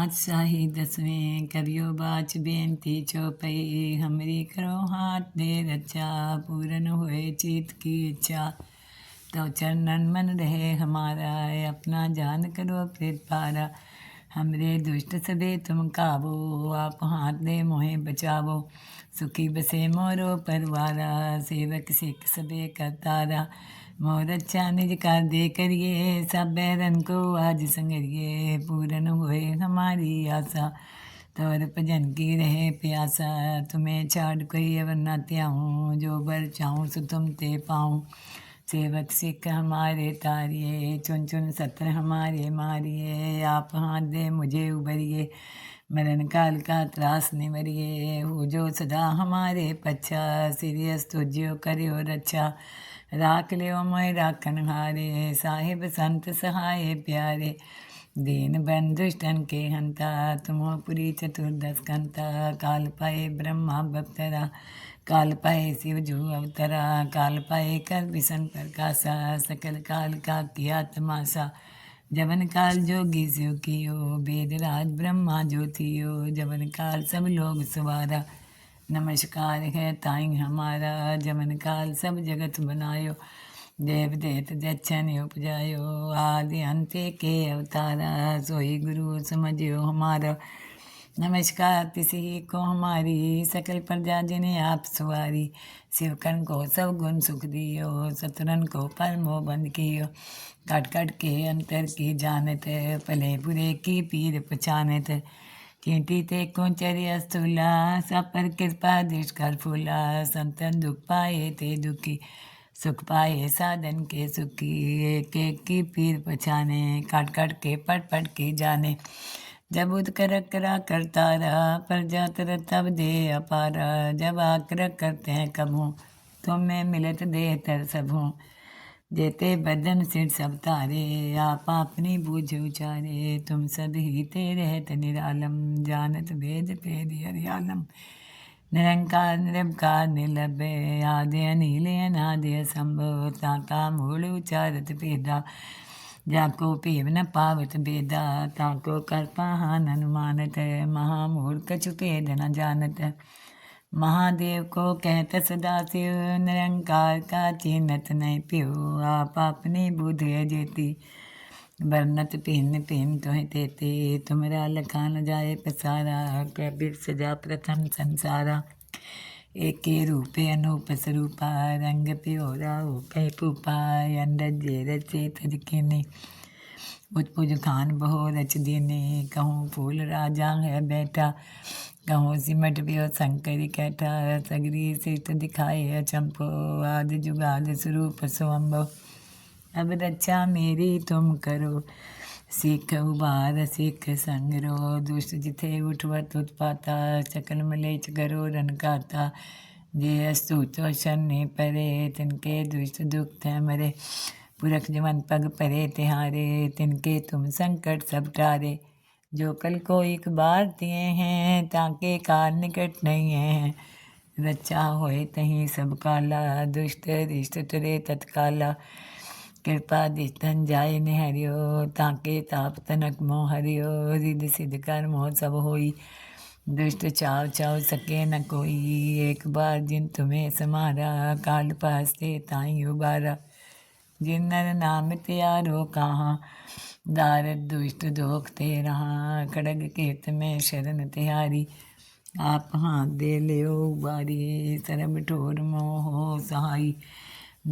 पातशाही दसवें करियो बाच बेनती चौपई हमरी करो हाथ दे रचा पूरन हुए चित की इच्छा तो चरणन मन रहे हमारा अपना जान करो प्रेत पारा हमरे दुष्ट सबे तुम काबो आप हाथ दे मोहे बचावो सुखी बसे मोरो परवारा सेवक सिख सबे करतारा मोर अच्छा निज कर दे करिए सब बैरन को आज संगरिए पूरन हुए हमारी आशा तोर भजन की रहे प्यासा तुम्हें छाड़ कोई अवर न त्याऊँ जो बर चाहूँ सो तुम ते पाऊँ सेवक सिख हमारे तारिये चुन चुन सत्र हमारे मारिए आप हाथ दे मुझे उबरिए मरण काल का त्रास निवरिए हो जो सदा हमारे पच्छा सीरियस तुझ्यो करियो रक्षा राख लियो मोय राखन हारे साहिब संत सहाय प्यारे दीन बंधुष्टन के हंता तुमो पुरी चतुर्दश कंता काल पाए ब्रह्मा बप्तरा काल पाए शिव जू अवतरा काल पाए कर विसन प्रकाशा सकल काल का किया तमाशा जवन काल जोगी शिव कियो वेद राज ब्रह्मा ज्योतियो जवन काल सब लोग सवारा नमस्कार है ताई हमारा जमन काल सब जगत बनायो देव देत जच्छन उपजायो आदि अंत्य के अवतारा सोई गुरु समझियो हमारा नमस्कार तिसी को हमारी सकल प्रजा जिन्हें आप सवारी शिवकन को सब गुण सुख दियो सतरन को परमो बंद कियो काट काट के अंतर की जानत भले बुरे की पीर पहचानत चींटी ते कोचरिया स्थूला सब पर कृपा दुष्कर फूला संतन दुख पाए ते दुखी सुख पाए साधन के सुखी एक एक की पीर पछाने काट काट के पट पट की जाने जब उदकर करा करता रहा प्रजा तर तब दे अपारा जब आकर करते हैं कब हूँ तुम में मिलत दे तर सब हूँ जेते बदन सिर सब तारे आप अपनी बूझ उचारे तुम सद ही ते रहत निरालम जानत भेद भेद हरियालम निरंकार निरंकार निर्लभ आदि अनिल अनादि असंभव ताका मूल उचारत भेदा जाको पीव न पावत बेदा ताको कल्पाहान अनुमानत महामूल कछु भेद न जानत महादेव को कहत सदा शिव निरंकार का चिन्हत नहीं पियो आप अपनी बुध जेती बरनत पिन पिन तुह तेते तुमरा लखा न जाए पसारा कबीर सजा प्रथम संसारा एके रूपे अनूप स्वरूपा रंग प्योरा कह पुपा अंडज रचे तजकिने पुज खान बहो रच दीने कहूँ फूल राजा है बैठा कहूँ सिमट पियो शंकर कैठा सगरी सित दिखाए अचंपो आदि जुगाद स्वरूप स्वम्भो अब रक्षा मेरी तुम करो सीख उबार सीख संगरो दुष्ट जिथे उठवत उत्पाता सकल मलेच करो रन काता जे अस्तु तो शनि परे तिनके दुष्ट दुख थे मरे पुरख जमन पग परे तिहारे तिनके तुम संकट सब टारे जो कल को एक बार दिए हैं ताके काल निकट नहीं है रचा होए तहीं सब काला दुष्ट रिष्ट तुरे तत्काला कृपा दिष्टन जाय निहरियो ताके ताप तनक मोह हरियो रिद सिद्ध कर मोह सब होई दुष्ट चाव चाव सके न कोई एक बार जिन तुम्हें समारा काल पास्ते ताई उबारा जिन नर नाम त्यारो कहाँ दारद दुष्ट दोख ते रहा खड़ग केत में शरण तिहारी आप हाथ दे लियो बारी सरब ठोर मोह सहाई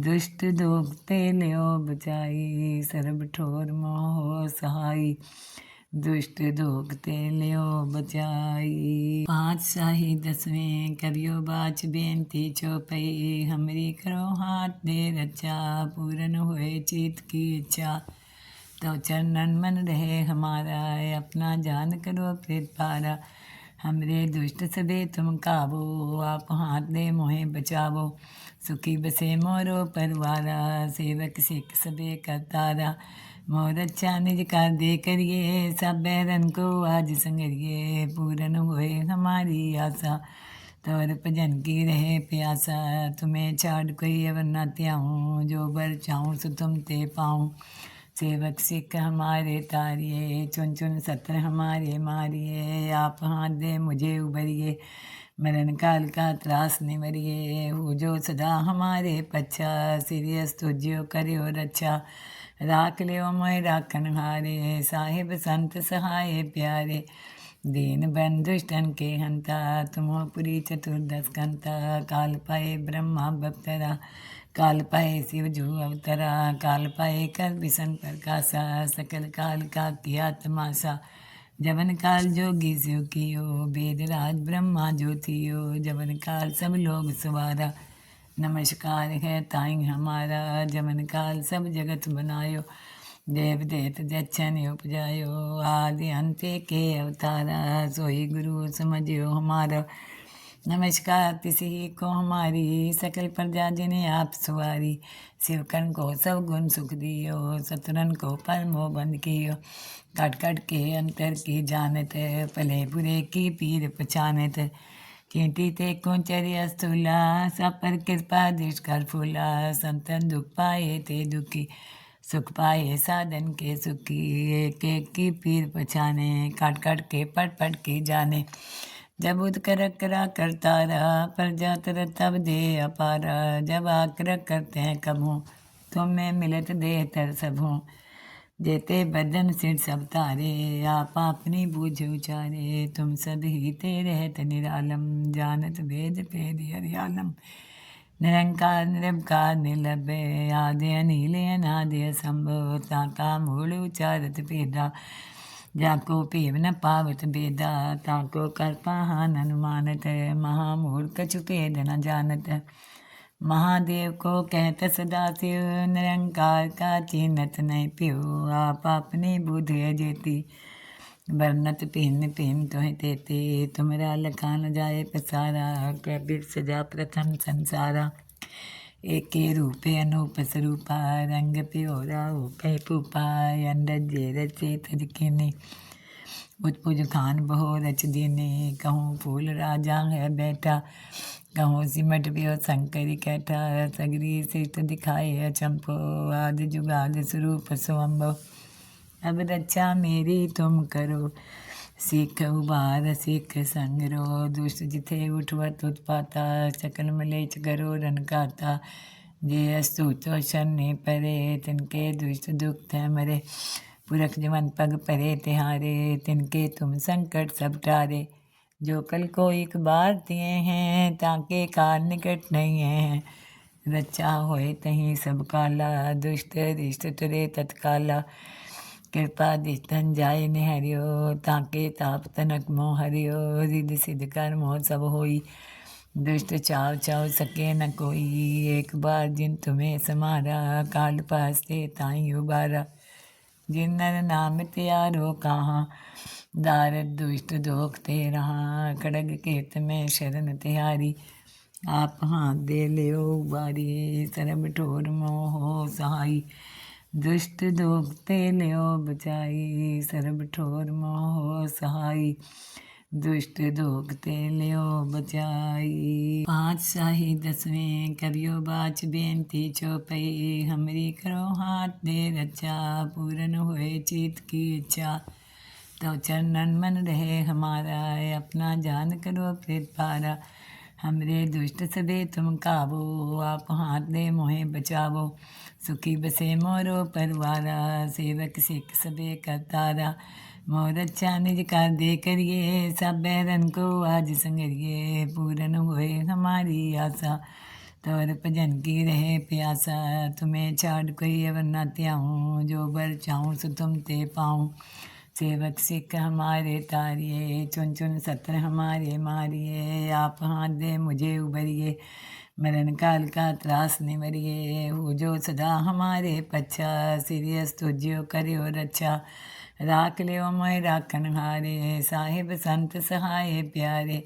दुष्ट दोख ते लियो बचाई सरब ठोर मोह सहाई दुष्ट दोख ते लियो बचाई पातशाही दसवें करियो बाच बेनती चौपई हमरी करो हाथ दे रचा पूरन हुए चित की इच्छा तो चरणन मन रहे हमारा अपना जान करो प्रेत पारा हमरे दुष्ट सबे तुम काबो आप हाथ दे मोहे बचावो सुखी बसे मोरो परवारा सेवक सिख सबे करतारा मोर अच्छा निज कर दे करिए सब बैरन को आज संगरिए पूरन हुए हमारी आशा तोर भजन की रहे प्यासा तुम्हें छाड़ कोई अवर न त्याऊँ जो बर चाहूँ सो तुम ते पाऊँ सेवक सिख हमारे तारिये, चुन चुन सत्र हमारे मारिये। आप हाथ दे मुझे उबरिए, मरण काल का त्रास निवरिए। हो जो सदा हमारे पच्छा, सीरियस तुझ्यो करियो रक्षा। राख लियो मोय राखन हारे, साहिब संत सहाय प्यारे। दीन बंधुष्टन के हंता, तुमो पुरी चतुर्दश कंता। काल पाए ब्रह्मा बप्तरा, काल पाए शिव जो अवतरा। काल पाए कर बिसन प्रकाशा, सकल काल का किया तमाशा। जवन काल जोगी शिव कियो, वेद राज ब्रह्मा ज्योतियो। जवन काल सब लोग सवारा, नमस्कार है ताई हमारा। जमन काल सब जगत बनायो, देव देत जच्छन उपजायो। आदि अंत्य के अवतारा, सोई गुरु समझियो हमारा। नमस्कार तिसी को हमारी, सकल प्रजा जिन्हें आप सवारी। शिवकन को सब गुण सुख दियो, सतरन को परमो बंद कियो। कट कट के अंतर की जानत, पले बुरे की पीर पहचानत। चींटी ते कोचर्य स्थूला, सब पर कृपा दृष्ट कर फूला। संतन दुख पाए ते दुखी, सुख पाए साधन के सुखी। एक एक की पीर पहचाने, काट काट के पट पट के जाने। जब उद कर करा करता रहा, प्रजा तर तब दे अपारा। जब आकर करते हैं कब हूँ, तुम में मिलत दे तर सब हूँ। जेते बदन सिर सब तारे, आप अपनी बूझ उचारे। तुम सद ही ते रहत निरालम, जानत भेद भेद हरियालम। निरंकार निरंकार निर्लभ्य, आदि अनिल अनादि असंभव। ताका मूल उचारत भेदा, जाको पीव न पावत बेदा। ताको कर पाहन अनुमानत, महामूल कछु भेद न जानत। महादेव को कहत सदा शिव, निरंकार का चिन्हत नहीं प्यो। आप अपनी बुध जेती, बरनत पिन पिन तुह तेते। तुमरा लखा न जाए पसारा, कबीर सजा प्रथम संसारा। एके रूपे अनूप स्वरूपा, रंग प्योरा हो कह पूपा। अंडज जे रचे तजकिनी, उजपुज खान बहो रच दीने। कहूँ फूल राजा है बैठा, कहूँ सिमट पियो शंकरी कैठा। सगरी सिष्ट दिखाए अचंपो, आदि जुगाद स्वरूप स्वंभो। अब रक्षा मेरी तुम करो, सीख उबार सीख संगरो। दुष्ट जिथे उठवत उत्पाता, सकल मलेच करो रन काता। जे अस्तुतो शनि परे, तिनके दुष्ट दुख थे मरे। पुरख जवन पग परे तिहारे, तिनके तुम संकट सब टारे। जो कल को एक बार दिए हैं, ताके काल निकट नहीं है। रक्षा होए तहीं सब काला, दुष्ट रिष्ट तुरे तत्काला। कृपा दिष्टन जाय निहरियो, ताके ताप तनक मोह हरियो। रिद सिद्ध कर मोह सब होई, दुष्ट चाव चाव सके न कोई। एक बार जिन तुम्हें समारा, काल पास्ते ताई उबारा। जिन नर नाम त्यारो कहाँ, दारद दुष्ट दोख ते रहा। खड़ग केत में शरण तिहारी, आप हाथ दे लियो बारी। सरब ठोर मोह सहाई, दुष्ट दोख ते लियो बचाई। सरब ठोर मोह सहाई, दुष्ट दोख ते लियो बचाई। पाँच शाही दसवें करियो बाच बेनती चौपई। हमरी करो हाथ दे रक्षा, पूरन होए चित की इच्छा। तो चरणन मन रहे हमारा, अपना जान करो फिर पारा। हमरे दुष्ट सबे तुम काबो, आप हाथ दे मोहे बचावो। सुखी बसे मोरो परवारा, सेवक सिख सबे करतारा। मोर अच्छा निज कर दे करिए, सब बैरन को आज संगरिए। पूरन होए हमारी आशा, तोर भजन की रहे प्यासा। तुम्हें छाड़ कोई अवर न त्याऊँ, जो बर चाहूँ सो तुम ते पाऊँ। सेवक सिख हमारे तारिये, चुन चुन सत्र हमारे मारिये। आप हाथ दे मुझे उबरिए, मरण काल का त्रास निवरिए। हो जो सदा हमारे पच्छा, सीरियस तुझ्यो करियो रक्षा। राख लियो मोय राखन हारे, साहिब संत सहाय प्यारे।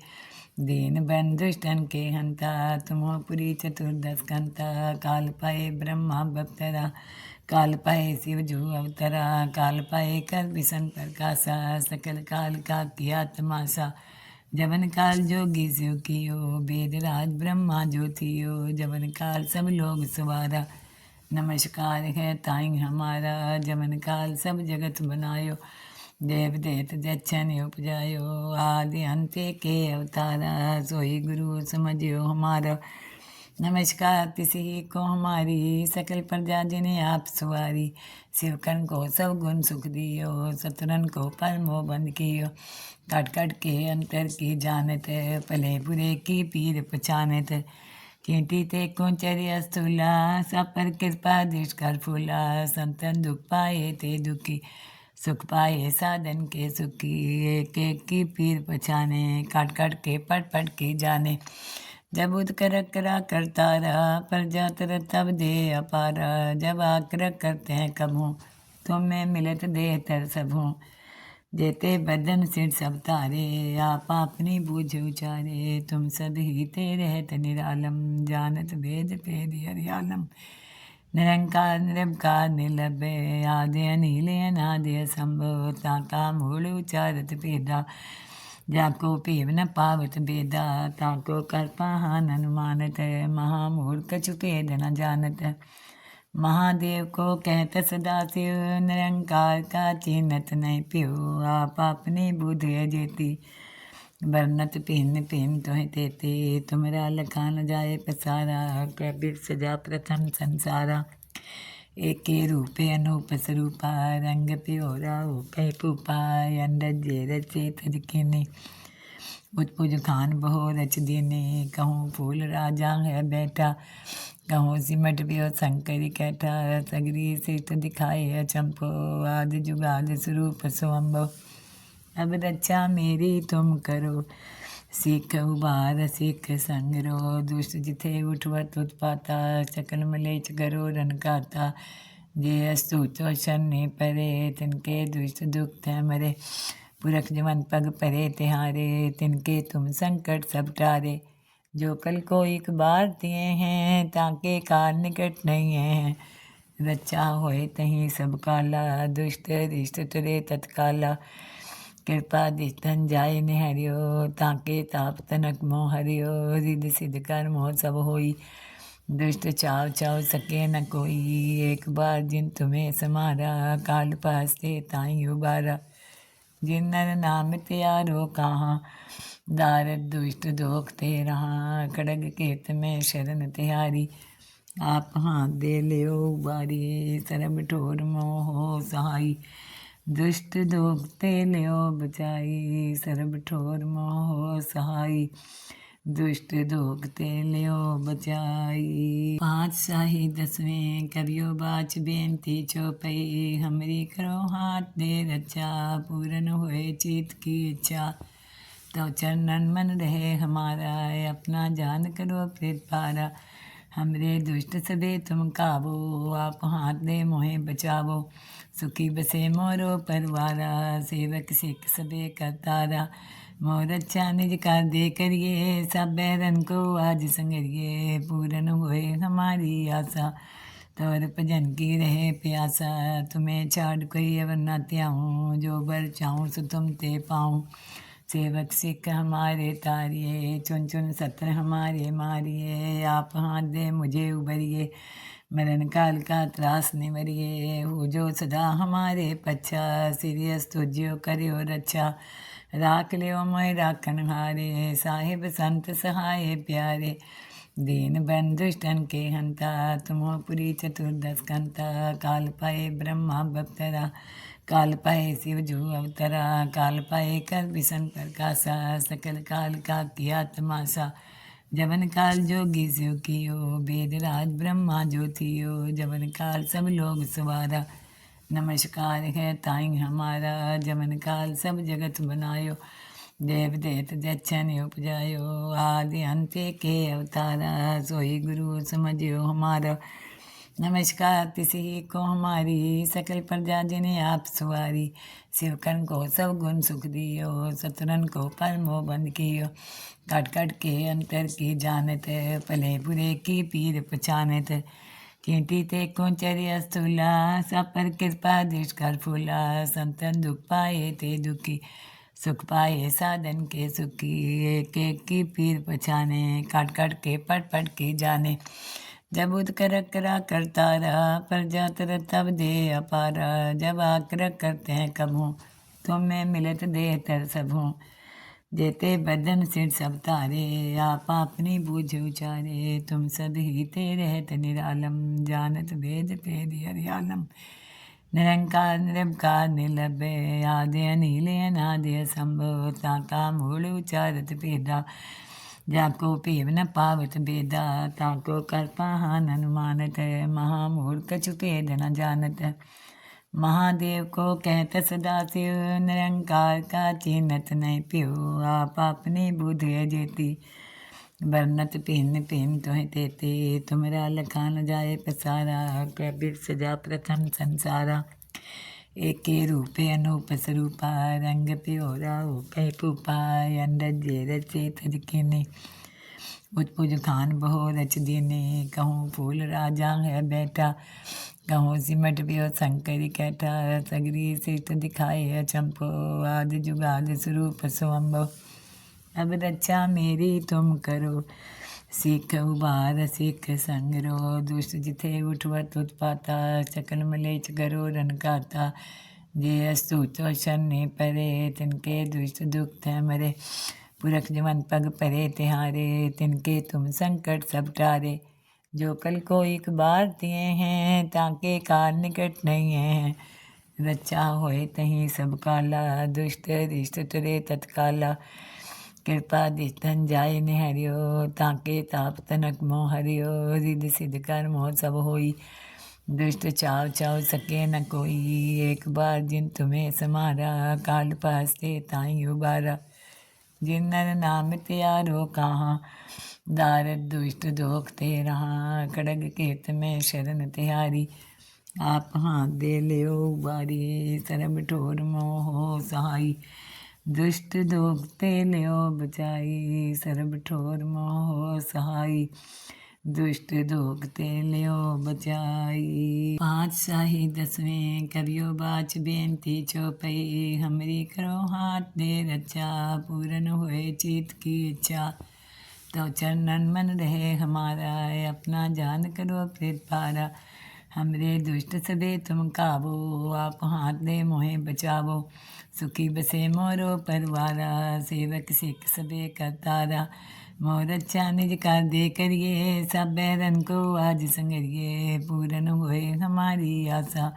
दीन बंधुष्टन के हंता, तुमो पुरी चतुर्दश कंता। काल पाए ब्रह्मा बप्तरा, काल पाए शिव जो अवतरा। काल पाए कर बिसन प्रकाशा, सकल काल का किया तमाशा। जवन काल जोगी शिव कियो, वेद राज ब्रह्मा ज्योतियो। जवन काल सब लोग सवारा, नमस्कार है ताई हमारा, जमन काल सब जगत बनायो। देव देत जच्छन उपजायो, आदि अंत्य के अवतारा, सोई गुरु समझियो हमारा। नमस्कार तिसी को हमारी, सकल प्रजा जिन्हें आप सवारी। शिवकन को सब गुण सुख दियो, सतरन को परमो बंद कियो। कट कट के अंतर की जानत, भले बुरे की पीर पहचानत। चींटी ते कोचर्य स्थूला, सब पर कृपा दृष्ट कर फूला। संतन दुख पाए ते दुखी, सुख पाए साधन के सुखी। एक एक की पीर पहचाने, काट काट के पट पट के जाने। जब उद कर करा करता रहा, प्रजा तर तब दे अपारा। जब आकर करते हैं कब हूँ, तुम में मिलत देह तर सब हूँ। जेते बदन सिर सब तारे, आप अपनी बूझ उचारे। तुम सब ही ते रहत निरालम, जानत भेद भेद हरियालम। निरंकार निरंकार निर्लभ्य, आदि अनिल अनादि असंभव। ताका मूल उचारत भेदा, जाको पीव न पावत बेदा। ताको कर पाहन अनुमानत, महामूल कछु भेद न जानत। महादेव को कहत सदा शिव, निरंकार का चिन्हत नहीं प्यो। आप अपनी बुध जेती, बरनत पिन पिन तुह तेते। तुमरा लखा न जाए पसारा, कबीर सजा प्रथम संसारा। एके रूपे अनूप स्वरूपा, रंग प्योरा कह पूपा। अंडज रचे तजकिनी, पुज खान बहो रच दीने। कहूँ फूल राजा है बैठा, कहूँ सिमट पियो शंकर कैठा। सगरी सित दिखाए अचंपो, आदि जुगाद स्वरूप स्वयंभो। अब रक्षा मेरी तुम करो, सीख उबार सीख संगरो। दुष्ट जिथे उठवत उत्पाता, सकल मलेच करो रन काता। जे अस्तुत शनि परे, तिनके दुष्ट दुख थे मरे। पुरख जमन पग परे तिहारे, तिनके तुम संकट सब टारे। जो कल को एक बार दिए हैं, ताके काल निकट नहीं है। रक्षा होए तहीं सब काला, दुष्ट रिष्ट तुरे तत्काला। कृपा दिष्टन जाय निहरियो, ताके ताप तनक मोह हरियो। रिद सिद्ध कर मोह सब होई, दुष्ट चाव चाव सके न कोई। एक बार जिन तुम्हें समारा, काल पास्ते ताई उबारा। जिन नर नाम त्यारो कहाँ, दारद दुष्ट दोख ते रहा। खड़ग केत में शरण तिहारी, आप हाथ दे लियो बारी। सरब ठोर मोह सहाई, दुष्ट दोख ते लियो बचाई। सरब ठोर मोह सहाई, दुष्ट दोख ते लियो बचाई। पाँच शाही दसवें करियो बाच बेनती चौपई। हमरी करो हाथ दे रक्षा, पूरन होए चित की इच्छा। तो चरणन मन रहे हमारा, अपना जान करो फिर पारा। हमरे दुष्ट सबे तुम काबो, आप हाथ दे मोहे बचावो। सुखी बसे मोरो परवारा, सेवक सिख सबे करतारा। मोर अच्छा निज कर दे करिए, सब बैरन को आज संगरिए। पूरन होए हमारी आशा, तोर भजन की रहे प्यासा। तुम्हें छाड़ कोई अवर न त्याऊँ, जो बर चाहूँ सो तुम ते पाऊँ। सेवक सिख हमारे तारिये, चुन चुन सत्र हमारे मारिए। आप हाथ दे मुझे उबरिए, मरण काल का त्रास निवरिए। हो जो सदा हमारे पच्छा, सीरियस तुझ्यो करियो रक्षा। राख लियो मोय राखन हारे, साहिब संत सहाय प्यारे। दीन बन दुष्टन के हंता, तुमो पुरी चतुर्दश कंता। काल पाए ब्रह्मा बप्तरा, काल पाए शिव जो अवतरा। काल पाए कर बिसन प्रकाशा, सकल काल का किया तमाशा। जवन काल जोगी शिव कियो, वेद राज ब्रह्मा जो थियो। जवन काल सब लोग सवारा, नमस्कार है ताई हमारा। जमन काल सब जगत बनायो, देव देत जच्छन उपजायो। आदि अंत्य के अवतारा, सोई गुरु समझियो हमारा। नमस्कार तिसी को हमारी, सकल प्रजा जिन्हें आप सवारी। शिवकन को सब गुण सुख दियो, सतरन को परमो बंद कियो। कट कट के अंतर की जानत, भले बुरे की पीर पहचानत। चींटी ते कोचर्य स्थूला, सब पर कृपा दृष्ट कर फूला। संतन दुख पाए ते दुखी, सुख पाए साधन के सुखी। एक एक की पीर पहचाने, काट काट के पट पट के जाने। जब उदकर करा करतारा प्रजा तर तब दे अपारा। जब आकर करते हैं कबहूँ तुम में मिलत देह तर सबहूँ। जेते बदन सिर सब तारे आप अपनी बूझ उचारे। तुम सब ही ते रहत निरालम जानत भेद भेद हरियालम। निरंकार निरंकार निर्लभ्य आदि अनिल अनादि असंभव। ताका मूल उचारत भेदा जाको पीव न पावत बेदा। ताको कर पाहन अनुमानत महामूल कछु भेद न जानत। महादेव को कहत सदा शिव निरंकार का चिन्हत नहीं प्यो। आप अपनी बुध जेती बरनत पिन पिन तुह तेते। तुमरा लखान जाए पसारा कबीर सजा प्रथम संसारा। एके रूपे अनूप स्वरूपा रंग प्योरा कह पूपा। अंडज रचे तजकिने उत्पुज खान बहो रच दीने। कहूँ फूल राजा है बैठा कहूँ सिमट पियो शंकर कैठा। सगरी सिष्ट दिखाए अचंपो आदि जुगाद स्वरूप स्वयंभो। अब रक्षा मेरी तुम करो सीख उबार सीख संगरो। दुष्ट जिथे उठवत उत्पाता सकल मलेच करो रन काता। जे अस्तुतो शनि परे तिनके दुष्ट दुख थे मरे। पुरख जवन पग परे तिहारे तिनके तुम संकट सब टारे। जो कल को एक बार दिए हैं ताके काल निकट नहीं है। रक्षा होए तहीं सब काला दुष्ट रिष्ट तुरे तत्काला। कृपा दिष्टन जाय निहरियो ताके ताप तनक मोह हरियो। रिद सिद्ध कर मोह सब होई दुष्ट चाव चाव सके न कोई। एक बार जिन तुम्हें समारा काल पास्ते ताई उबारा। जिन नर नाम त्यारो कहाँ दारद दुष्ट दोख ते रहा। खड़ग केत में शरण तिहारी आप हाथ दे लियो बारी। सरब ठोर मोह सहाई दुष्ट दोख ते लियो बचाई। सरब ठोर मोह सहाई दुष्ट दोख ते लियो बचाई। पाँच शाही दसवें करियो बाच बेनती चौपई। हमरी करो हाथ दे रक्षा पूरन होए चित की इच्छा। तो चरणन मन रहे हमारा अपना जान करो फिर पारा। हमरे दुष्ट सबे तुम काबो आप हाथ दे मोहे बचावो। सुखी बसे मोरो परवारा सेवक सिख सबे करतारा। मोर अच्छा निज कर दे करिए सब बैरन को आज संगरिए। पूरन होए हमारी आशा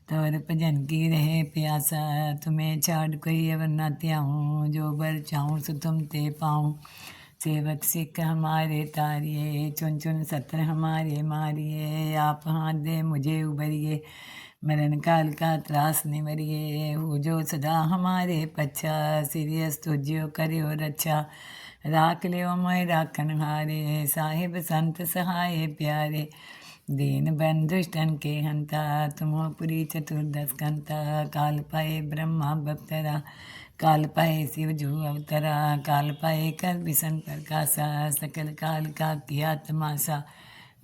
तोर भजन की रहे प्यासा। तुम्हें छाड़ कोई अवर न त्याऊँ जो बर चाहूँ सो तुम ते पाऊँ। सेवक सिख हमारे तारिये चुन चुन सत्र हमारे मारिए। आप हाथ दे मुझे उबरिए मरण काल का त्रास निवरिए। हो जो सदा हमारे पच्छा सीरियस तुझ्यो करियो रक्षा। राख लियो मोय राखन हारे साहिब संत सहाय प्यारे। दीन बन दुष्टन के हंता तुमो पुरी चतुर्दश कंता। काल पाए ब्रह्मा बप्तरा काल पाए शिव जो अवतरा। काल पाए कर बिसन प्रकाशा सकल काल का किया तमाशा।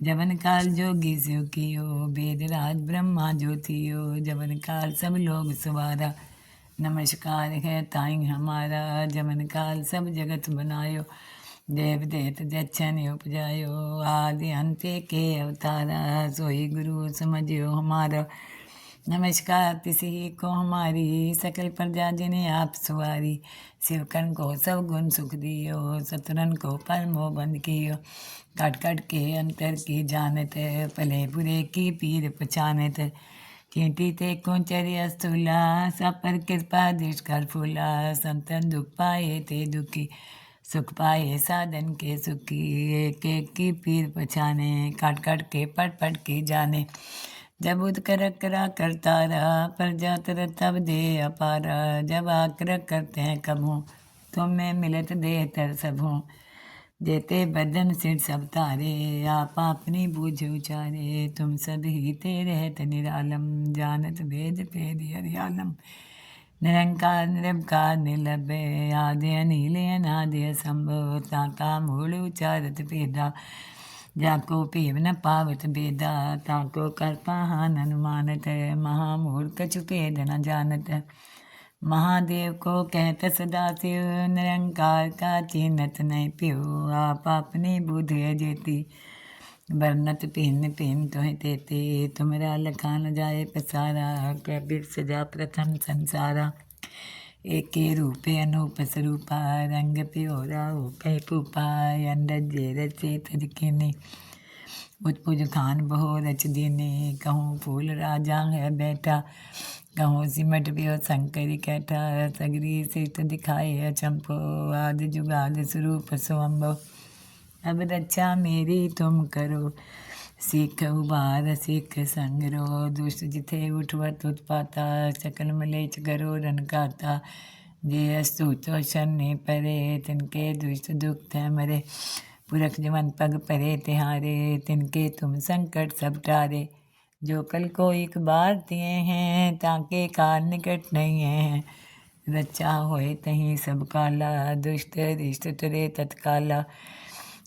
जवन काल जोगी शिव कियो वेद राज ब्रह्मा जो थियो। जवन काल सब लोग सवारा नमस्कार है ताई हमारा। जवन काल सब जगत बनायो देव देत जच्छन उपजायो। आदि अंत्य के अवतारा सोई गुरु समझियो हमारा। नमस्कार तिसी को हमारी सकल प्रजा जिन्हें आप सवारी। शिवकन को सब गुण सुख दियो सतरन को परमो बंद कियो। काट काट के अंतर की जानत पले बुरे की पीर पछानत। चींटी ते कोचर्य स्थूला सब पर कृपा दृष्ट कर फूला। संतन दुख पाए ते दुखी सुख पाए साधन के सुखी। एक एक की पीर पछाने काट काट के पट पट की जाने। जब उदकर करा करतारा प्रजा तर तब दे अपारा। जब आकर करते हैं कबहूँ तुम में मिलत देह तर सबहूँ। जेते बदन सिर सब तारे आप अपनी बूझ उचारे। तुम सब ही ते रहत निरालम जानत भेद भेद हरियालम। निरंकार निरंकार निर्लभ्य आदि अनिल अनादि असंभव। ताका मूल उचारत भेदा जाको पीव न पावत बेदा। ताको कर पाहन अनुमानत महामूल कछु भेद न जानत। महादेव को कहत सदा शिव निरंकार का चिन्हत नहीं प्यो। आप अपनी बुध जेती बरनत भिन्न भिन्न तुहि तेते, तुमरा लखा न जाए पसारा, कबीर सजा प्रथम संसारा। एके रूपे अनूप स्वरूपा, रंग प्योरा होके पूपा, अंडज रचे तजकिने, उत्पुज खान बहो रच दीने। कहूँ फूल राजा है बैठा, कहूँ सिमट पियो शंकर कैठा, सगरी सिष्ट दिखाए अचंपो, आदि जुगाद स्वरूप स्वयंभो। अब रक्षा मेरी तुम करो, सीख उबार सीख संगरो, दुष्ट जिथे उठवत उत्पाता, सकल मलेच करो रन काता। जे अस्तु तो शन्य परे, तिनके दुष्ट दुख थे मरे, पुरख जमन पग परे तिहारे, तिनके तुम संकट सब टारे। जो कल को एक बार दिए हैं, ताके काल निकट नहीं है, रक्षा होए तहीं सब काला, दुष्ट रिष्ट तुरे तत्काला।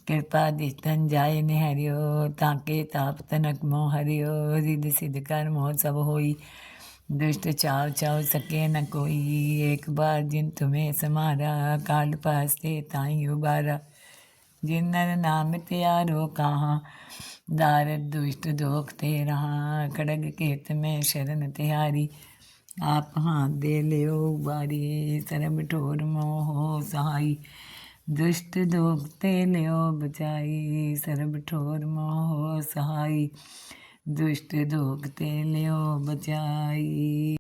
कृपा दिस्तन जाय निहरियो, ताके ताप तनक मोह हरियो, रिद सिद्ध कर मोह सब होई, दुष्ट चाव चाव सके न कोई। एक बार जिन तुम्हें समारा, काल पास्ते ताई उबारा। जिन नर नाम त्यारो कहाँ, दारद दुष्ट दोख ते रहा, खड़ग केत में शरण तिहारी। आप हाथ दे लियो बारी, सरब ठोर मोह सहाई, दुष्ट दोख ते लियो बचाई, सरब ठोर मोह सहाई, दुष्ट दोख ते लियो बचाई।